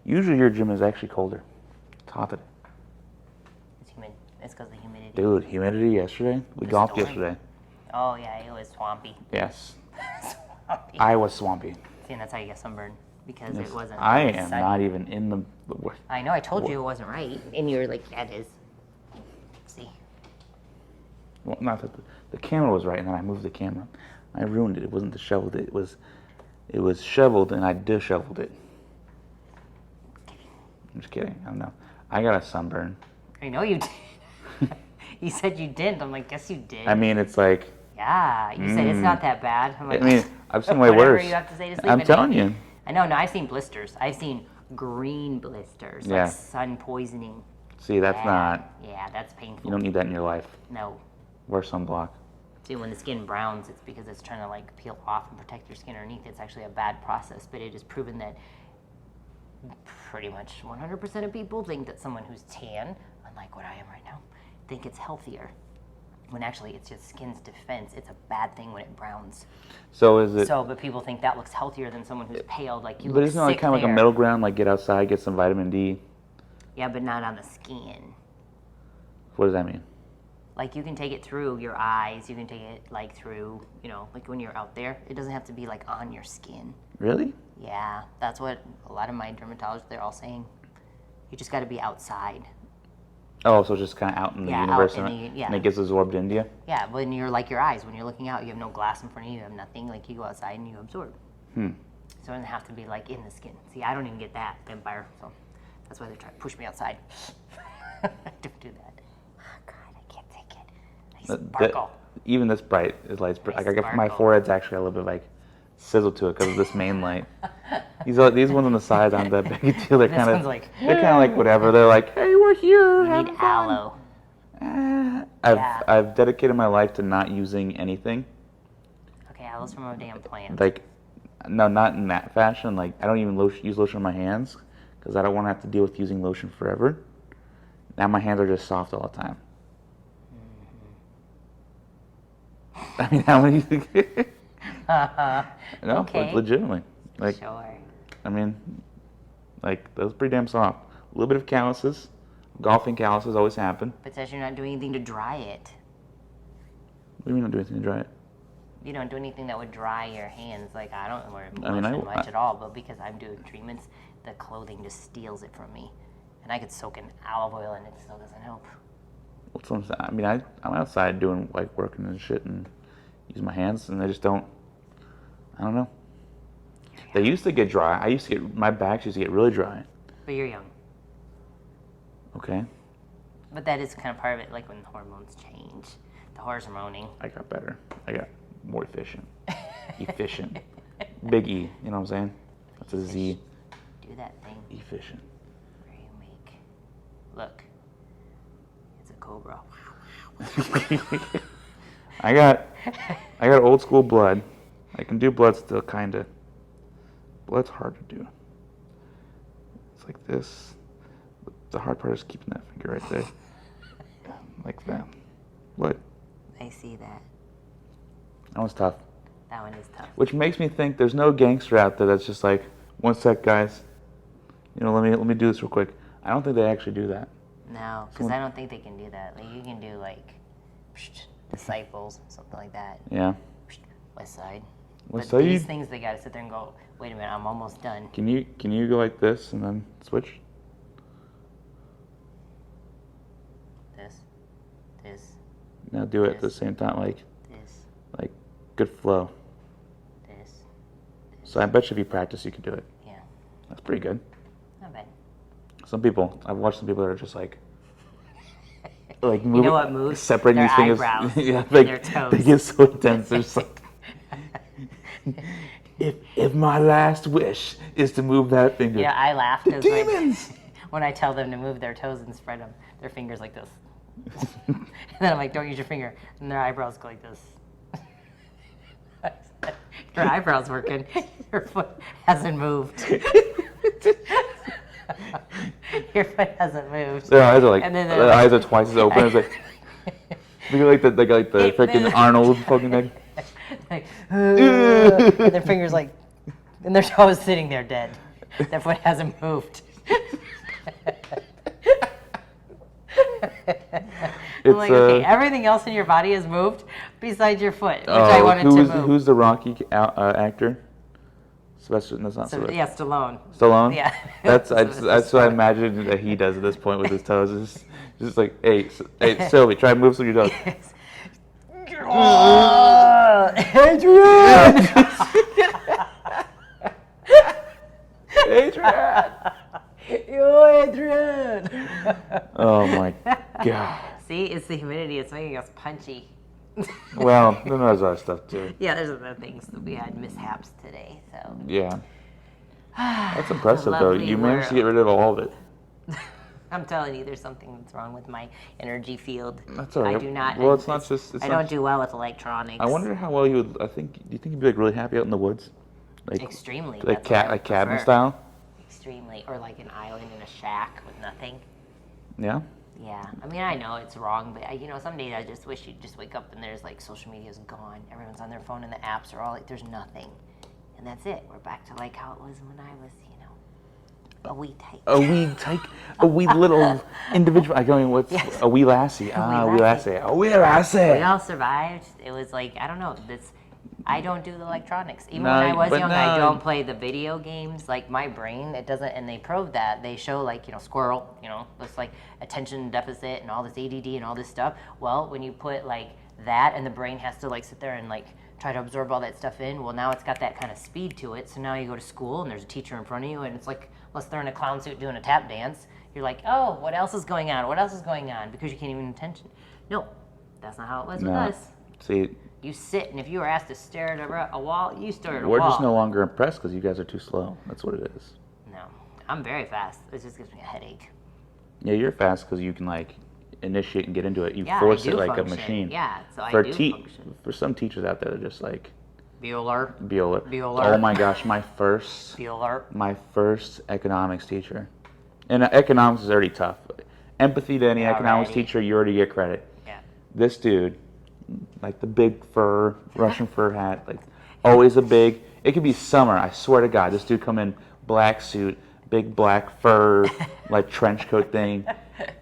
Usually your gym is actually colder. It's hot today. It's humid. It's because of the humidity. Dude, humidity yesterday? We The golfed storm. yesterday. Oh, yeah, it was swampy. Yes. Swampy. I was swampy. See, and that's how you get sunburned. Because it wasn't I really am sunny. not even in the... I know, I told you it wasn't right. And you were like, yeah, it is. See? Well, not that the camera was right, and then I moved the camera. I ruined it. It wasn't disheveled. It was shoveled, and I disheveled it. I'm just kidding. I don't know. I got a sunburn. I know you did. You said you didn't. I'm like, guess you did. I mean, it's like... Yeah, you said it's not that bad. I'm like, I mean, I've seen way whatever worse. you have to say to sleep I'm at telling night. you. I know, no, I've seen blisters. I've seen green blisters, Yeah. like sun poisoning. See, that's Yeah. not... Yeah, that's painful. You don't need that in your life. No. Wear sunblock. See, when the skin browns, it's because it's trying to like peel off and protect your skin underneath. It's actually a bad process, but it is proven that pretty much 100% of people think that someone who's tan, unlike what I am right now, think it's healthier. When actually it's just skin's defense. It's a bad thing when it browns. So is it... So, but people think that looks healthier than someone who's pale. Like you But look isn't it like sick kind of like a there. middle ground? Like get outside, get some vitamin D. Yeah, but not on the skin. What does that mean? Like you can take it through your eyes. You can take it like through, you know, like when you're out there. It doesn't have to be like on your skin. Really? Yeah, that's what a lot of my dermatologists, they're all saying. You just got to be outside. Oh, so it's just kind of out in the Yeah, out universe, in and, the- yeah. and it gets absorbed into you? Yeah, when you're like your eyes, when you're looking out, you have no glass in front of you, you have nothing. Like you go outside and you absorb. So it doesn't have to be like in the skin. See, I don't even get that vampire, so that's why they're trying to push me outside. I don't do that. Oh God, I can't take it. I sparkle. Even this bright is light. Like I got my sparkle. forehead's actually a little bit like sizzle to it because of this main light. These ones on the sides aren't that big a deal. They're This kind of one's like, they're kind of like whatever. They're like, hey, we're here. you having need fun." aloe. I've I've dedicated my life to not using anything. Okay, aloe's from a damn plant. Like, no, not in that fashion. Like, I don't even use lotion on my hands because I don't want to have to deal with using lotion forever. Now my hands are just soft all the time. I mean, how many? No, Okay. legitimately. Like, Sure. I mean, like that was pretty damn soft. A little bit of calluses. Golfing calluses always happen. But it says you're not doing anything to dry it. What do you mean not do anything to dry it? You don't do anything that would dry your hands. Like I don't wear I mean, lotion much at all, but because I'm doing treatments, the clothing just steals it from me. And I could soak in olive oil and it still doesn't help. What's what I'm saying? I mean, I'm outside doing like working and shit and use my hands and they just don't. I don't know. They used to get dry. My backs used to get really dry. But you're young. Okay, But that is kind of part of it, like when hormones change. The hormoning. I got better. I got more efficient. Efficient. Big E. You know what I'm saying? That's a Z. Do that thing Efficient. where you make. Look. It's a cobra. I got old school blood. I can do blood still, kinda. Blood's hard to do. It's like this. The hard part is keeping that finger right there, like that. What? I see that. That one's tough. That one is tough. Which makes me think there's no gangster out there that's just like, one sec, guys. You know, let me do this real quick. I don't think they actually do that. No, because I don't think they can do that. Like you can do like disciples, something like that. Yeah. West Side. West But these Side? things they gotta sit there and go, wait a minute, I'm almost done. Can you go like this and then switch? This, Now do it at the same time, like this, good flow. this. So I bet you if you practice, you could do it. Yeah, That's pretty good. not bad. Some people, I've watched some people that are just like You know what moves? separating Their these fingers. eyebrows Yeah, and like their toes. they get so intense. They're just like, if my last wish is to move that finger, Yeah, I laugh because demons. when I tell them to move their toes and spread them, their fingers like this. And then I'm like, don't use your finger. And their eyebrows go like this. Your eyebrows working. Your foot hasn't moved. Your foot hasn't moved. Their eyes are like, And then their eyes are twice as open. It's like, they got like the freaking Arnold fucking thing. Like, and their fingers like, and their toe is sitting there dead. Their foot hasn't moved. I'm like, okay, everything else in your body has moved besides your foot, which I wanted to move. Who's the Rocky actor? Sylvester, no, it's not So, Sylvester. yeah, Stallone. Stallone? Yeah. That's what I imagine that he does at this point with his toes. It's just like, hey, Sylvie, try and move some of your toes. Adrian! Adrian! You, Adrian! Oh my God. See, it's the humidity. It's making us punchy. Well, then there's other stuff too. Yeah, there's other things that we had mishaps today. So Yeah. That's impressive, though. Lovely You managed to get rid of all of it. I'm telling you, there's something that's wrong with my energy field. That's all right. I do not. Well, it's not just. I don't do well with electronics. I wonder how well you would. Do you think you'd be like really happy out in the woods? Like Extremely. Like that's what I cabin prefer. style. Extremely, or like an island in a shack with nothing. Yeah. Yeah, I mean, I know it's wrong, but some days I just wish you'd just wake up and there's like social media's gone. Everyone's on their phone and the apps are all like, there's nothing. And that's it. We're back to like how it was when I was, a wee tyke. A wee little individual. I mean, what's Yes. a wee lassie? A wee lassie. We all survived. It was like, I don't know, I don't do the electronics. Even when I was young, I don't play the video games. Like my brain, it doesn't, and they prove that. They show like, squirrel, this like attention deficit and all this ADD and all this stuff. Well, when you put like that and the brain has to like sit there and like try to absorb all that stuff in, well now it's got that kind of speed to it. So now you go to school and there's a teacher in front of you and it's like, unless they're in a clown suit doing a tap dance, you're like, oh, what else is going on? What else is going on? Because you can't even attention. No, that's not how it was with us. See, You sit, and if you were asked to stare at a wall, you stare at a we're wall. just no longer impressed because you guys are too slow. That's what it is. No, I'm very fast. It just gives me a headache. Yeah, you're fast because you can like initiate and get into it. You Yeah, force I it do like function. a machine. Yeah, so I For do function. For some teachers out there, they're just like Bueller. Bueller. Oh my gosh, my first economics teacher. And economics is already tough. Empathy to any Yeah, economics already. teacher, you already get credit. Yeah. This dude, like the big fur, Russian fur hat, like always it could be summer, I swear to God, this dude come in black suit, big black fur, like trench coat thing.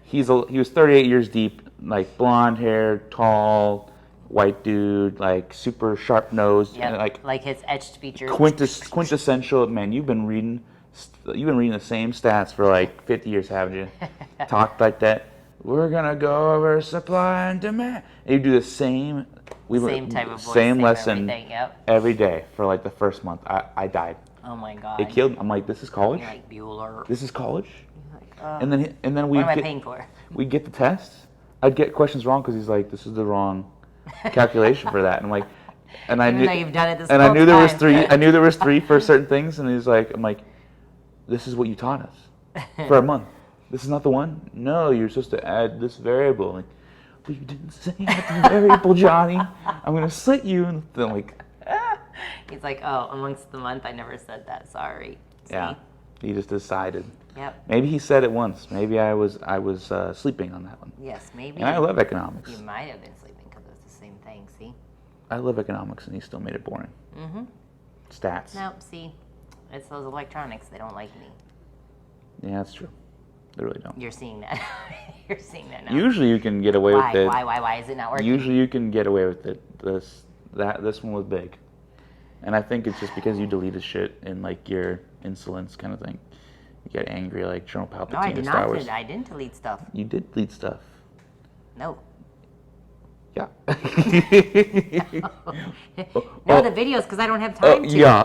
He was 38 years deep, like blonde hair, tall, white dude, like super sharp nose, Yeah, and like his etched features. quintessential. Man, you've been reading the same stats for like 50 years, haven't you? Talked like that. We're gonna go over supply and demand. And you do the same. Same type of voice, same same lesson everything, yep. every day for like the first month. I died. Oh my God. It killed me. I'm like, this is college. You're like Bueller. This is college. Like, And then we what am I paying for? we get the test. I'd get questions wrong because he's like, this is the wrong calculation for that. And I'm like, and I Even knew though you've done it this and I whole knew there was time. three. I knew there was three for certain things, and he's like, I'm like, this is what you taught us for a month. This is not the one. No, you're supposed to add this variable. Like, but you didn't say add the variable, Johnny. I'm gonna slit you. And then like, He's like, oh, amongst the month, I never said that. Sorry. See? yeah, he just decided. Yep. Maybe he said it once. Maybe I was sleeping on that one. Yes, maybe. And I love economics. You might have been sleeping because it's the same thing. See? I love economics, and he still made it boring. Mm-hmm. Stats. Nope. See, it's those electronics. They don't like me. Yeah, that's true. They really don't. You're seeing that. You're seeing that now. Usually you can get away Why? with it. Why is it not working? Usually you can get away with it. This one was big, and I think it's just because you deleted shit in like your insolence kind of thing. You get angry like General Palpatine No, I in did Star not. Wars. I didn't delete stuff. You did delete stuff. No. Yeah. No, the videos because I don't have time to. Yeah.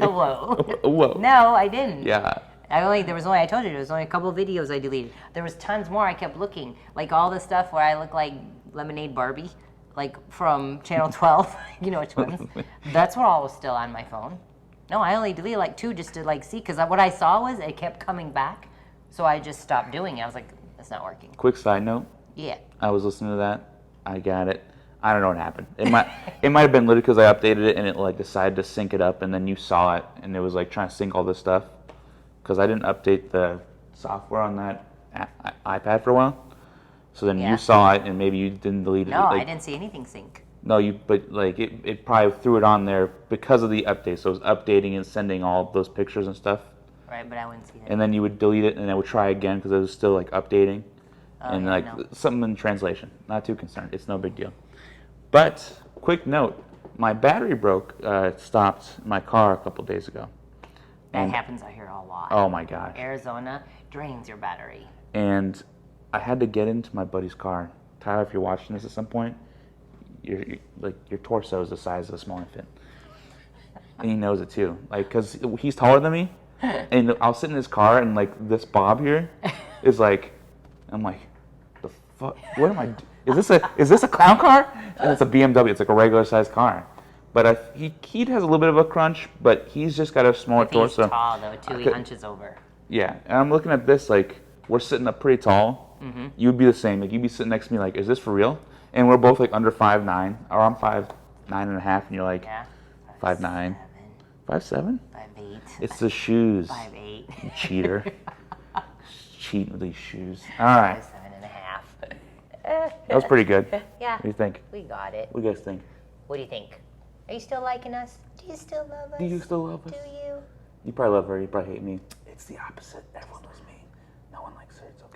No. Whoa. Whoa. No, I didn't. Yeah. I told you, there was only a couple of videos I deleted. There was tons more. I kept looking. Like all the stuff where I look like Lemonade Barbie, like from Channel 12. You know which ones. That's what all was still on my phone. No, I only deleted like 2 just to like see, because what I saw was it kept coming back. So I just stopped doing it. I was like, it's not working. Quick side note. Yeah. I was listening to that. I got it. I don't know what happened. It might have been literally because I updated it and it like decided to sync it up, and then you saw it and it was like trying to sync all this stuff because I didn't update the software on that iPad for a while. So then Yeah. you saw it and maybe you didn't delete it. No, like, I didn't see anything sync. No, but like it probably threw it on there because of the update. So it was updating and sending all those pictures and stuff. Right, but I wouldn't see that. And then you would delete it, and it would try again because it was still like updating, and yeah, like no. something in translation. Not too concerned. It's no big deal. But quick note: my battery broke, stopped in my car a couple days ago. That And happens out here a lot. oh my gosh! Arizona drains your battery. And I had to get into my buddy's car. Tyler, if you're watching this at some point, like your torso is the size of a small infant, and he knows it too. Like, cause he's taller than me, and I'll sit in his car, and like this Bob here is like, I'm like, the fuck? What am I? Is this a clown car? And it's a BMW. It's like a regular sized car. But he has a little bit of a crunch, but he's just got a smaller If he's torso. tall though, too, he hunches over. Yeah, and I'm looking at this like we're sitting up pretty tall. Mm-hmm. You'd be the same. Like you'd be sitting next to me like, is this for real? And we're both like under 5'9", or I'm 5'9" and a half, and you're like Yeah. 5'9", 5'7". 5'8". It's the shoes. 5'8". You cheater. Cheating with these shoes. All right, 5'7.5". that was pretty good. Yeah. What do you think? We got it. What do you guys think? What do you think? Are you still liking us? Do you still love us? Do you still love us? Do you? You probably love her. You probably hate me. It's the opposite. Everyone loves me. No one likes her. It's okay.